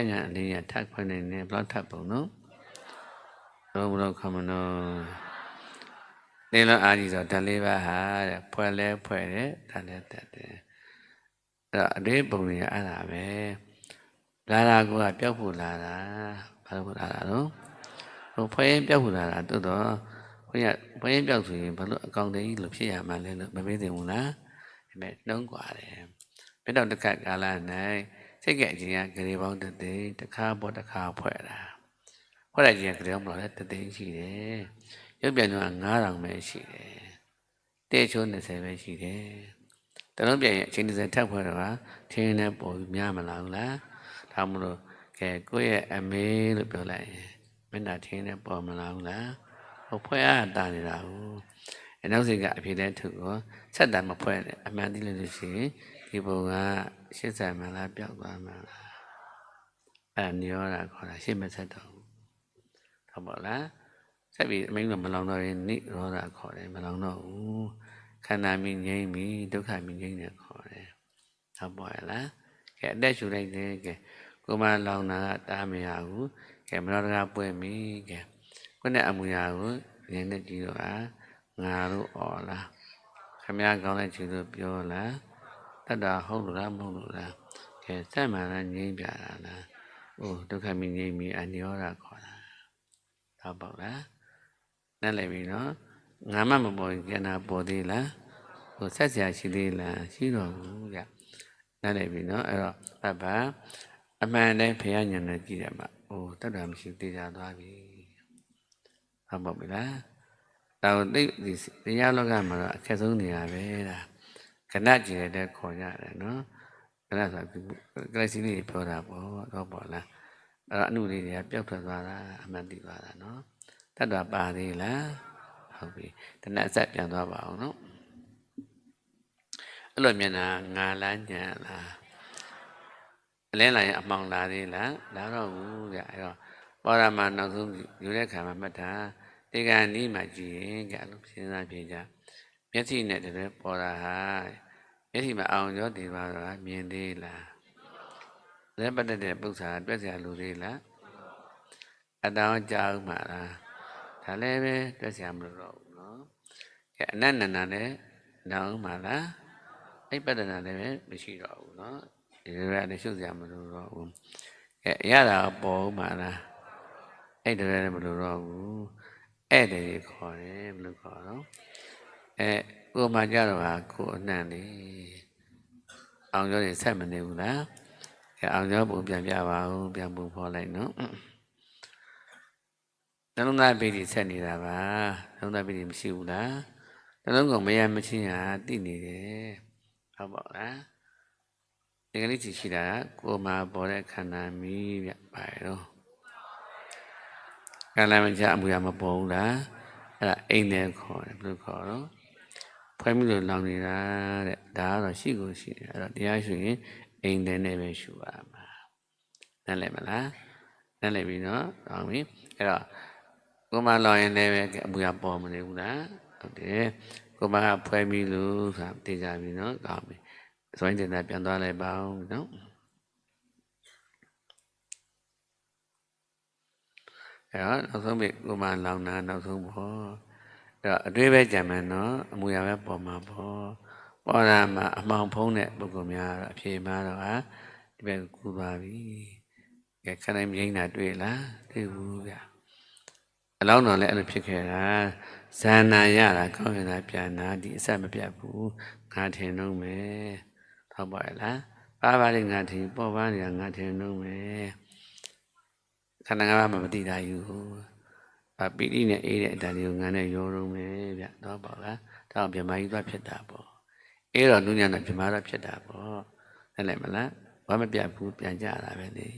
ညာအလေးရထပ်ခွင့်နေဘလောက်ထပ်ပုံနော်ဘလောက်ခမနော်နေလောအာကြီးဆိုဓာတ်လေးပါဟာတဲ့ဖွဲ့လဲဖွဲ့တယ်ဓာတ်လဲတက်တယ်အဲ့တော့အလေးပုံတွေအဲ့ဒါပဲလာတာကပျောက်ဖို့လာတာဘာလို့လာတာတော့ဟိုဖွဲ့ရင်ပျောက်ဖို့လာတာတိုးတော့ဖွဲ့ရင်ပျောက်ဆိုရင်ဘာလို့အကောင်တည်းလို့ဖြစ်ရမှလဲလို့မမေးသင့်ဘူးလားဒါပေမဲ့နှုံးกว่าတယ်ဘယ်တော့တစ်ခါကာလ၌စိတ်ကအချင်းကဂရေပေါင်းတစ်သိတစ်ခါပေါ်တစ်ခါဖွဲ့တာဖွဲ့လိုက်ခြင်းဂရေပေါင်းတော့လည်းတစ်သိရှိတယ်ရုပ်ပြန်တော့9000ပဲရှိတယ်တဲ့ချိုး20ပဲရှိတယ်တလုံးပြန်ရင်အချင်း20ထပ်ဖွဲ့တော့ထင်းနဲ့ပေါ်ပြီးများမလားဘူးလားဒါမှမဟုတ်ကဲကိုယ့်ရဲ့အမေလို့ပြောလိုက်ရင်မျက်နှာထင်းနဲ့ပေါ်မလားဘူးလားဟိုဖွဲ့အားတာနေတာဟုတ်အနောက်စိတ်ကအဖြစ်တဲ့ထုကိုဆက်တာမဖွဲ့နဲ့အမှန်သိလို့ရှိရင်ဒီပုံကရှစ်ဆိုင်မှလားပျောက်သွားမှလားအဲ့ဒါညောတာခေါ်တာရှစ်မဆက်တော့ဘူးဟုတ်ပါလားဆက်ပြီးအမင်းကမလောင်တော့ရင်နိရောဓခေါ်တယ်မလောင်တော့ဘူးခန္ဓာမြင်ငြိမ်းပြီဒုက္ခမြင်ငြိမ်းတယ်ခေါ်တယ်ဟုတ်ပါရဲ့လားကဲအသက်ရှူလိုက်တယ်ကဲကိုမလောင်တာကတားမရဘူးကဲမနောတကားပွင့်ပြီကဲခုနဲ့အမူအရာကိုဉာဏ်နဲ့ကြည့်တော့ငါတို့ဩလားခမည်းကောင်းတဲ့ခြေလို့ပြောလားတတ္တဟုတ်လို့လားမဟုတ်လို့လားကဲစက်မှန်လားငြိမ်းပြတာလားအိုးဒုက္ခမြင်ငြိမ်းပြီအနိရောဓခေါ်တာဟုတ်ပါလားနဲ့လည်းပြီနော်ငါမှမပေါ်ရင်ကျန်တာပေါ်သေးလားဟိုဆက်ဆရာရှိသေးလားရှိတော့ဘူးကြနဲ့လည်းပြီနော်အဲ့တော့ဘာအမှန်တိုင်းဖရာညာနဲ့ကြည့်တယ်မှာအိုးတတ္တမရှိသေးကြသွားပြီဟုတ်ပါပြီလားဒါကိုသိတရားလောကမှာတော့အခက်ဆုံးနေရပဲဒါကဏကျင်တဲ့ခေါ်ရတယ်နော်ကဏဆိုတာကလစီလေးပြောတာပေါ့တော့ပေါ့လားအဲ့တော့အနုလေးတွေကပျောက်ထွက်သွားတာအမှန်သိသွားတာနော်တတ္တပါသေးလားဟုတ်ပြီတဏှာဆက်ပြန်သွားပါအောင်နော်အဲ့လိုမျက်နှာငါလားညံလားအလဲလာရင်အမှောင်လာသေးလားလာတော့ဘူးကြအဲ့တော့ပေါ်ရမှာနောက်ဆုံးယူတဲ့ခါမှာမှတ်တာဒီကနီးမှကြည့်ရင်ကြလို့စဉ်းစားပြကြမျက်စိနဲ့တည်းပေါ်တာဟာမျက်စိမှာအောင်ရောဒီပါတော့မြင်သေးလားလက်ပတ်တဲ့ပု္ပ္ပာတွက်เสียလူသေးလားအတောင်ကြောက်မှလားဒါလည်းပဲတွက်เสียမလို့တော့ဘူးနော်ကဲအနတ်နန္ဒလည်းနောင်မှလားအိပ္ပဒနာလည်းပဲမရှိတော့ဘူးနော်ဒီလိုလည်းရှုပ်เสียမလို့တော့ဘူးကဲရတာပေါ်မှလားအဲ့ဒါလည်းမလို့တော့ဘူးအဲ့ဒါကြီးခေါ်တယ်ဘယ်လိုခေါ်တော့ကိုမှကြတော့ဟာကိုအနှံ့လေအောင်ကျော်တွေဆက်မနေဘူးလားကဲအောင်ကျော်ပုံပြန်ပြပါဦးပြန်ပုံဖော်လိုက်နော်နှလုံးသားပိဋိဆက်နေတာပါနှလုံးသားပိဋိမရှိဘူးလားနှလုံးကောင်မရမချင်းဟာတိနေတယ်ဟုတ်ပါလားဒီကလေးကြည့်ရှိတာကိုမှပေါ်တဲ့ခန္ဓာမီးပြပါရောကံလည်းမချအမှုရမပေါ်ဘူးလားအဲ့ဒါအိမ်နဲ့ခေါ်တယ်ဘယ်လိုခေါ်တော့ဖွဲမိလို့လောင်နေတာတဲ့ဒါကတော့ရှိကိုရှိတယ်အဲ့တော့တရားရှိရင်အိမ်နဲ့ပဲရှုရမှာနားလည်မလားနားလည်ပြီနော်ကောင်းပြီအဲ့တော့ကိုမလောင်ရင်လည်းပဲအမှုရပေါ်မနေဘူးလားဟုတ်တယ်ကိုမကဖွဲမိလို့ဆိုတာသိကြပြီနော်ကောင်းပြီဆိုရင်တင်တာပြန်သွားလိုက်ပါဦးနော်အဲ့တော့နောက်ဆုံးပြီကိုမလောင်တာနောက်ဆုံးပေါ့အဲ့တော့အတွေ့ပဲကြံမယ်နော်အမှုရပဲပေါ်မှာပေါ့ပေါ်လာမှာအမှောင်ဖုံးတဲ့ပုဂ္ဂိုလ်များတော့အဖြေမှာတော့ဒီဘက်ကူပါပြီကဲခဏမြင်တာတွေ့လားတွေ့ဘူးဗျအလောင်းတော်လည်းအဲ့လိုဖြစ်ခဲ့တာဇာနာရတာကောင်းရင်သာပြန်တာဒီအဆက်မပြတ်ဘူးငါထင်တော့မယ်ဟုတ်ပါရဲ့လားပါပါလေးငါထင်ပေါ်ပါနေတာငါထင်တော့မယ်ခန္ဓာငါးပါးမသိတာယူပိဋိနဲ့အေးတဲ့အတန်တွေကိုငါနဲ့ရောတော့မယ်ဗျတော့ပေါ့လားဒါအောင်ဗြဟ္မာကြီးသွားဖြစ်တာပေါ့အေးတော့နုညံ့တော့ဗြဟ္မာတော့ဖြစ်တာပေါ့အဲ့လိုက်မလားဘာမပြတ်ဘူးပြန်ကြတာပဲလေ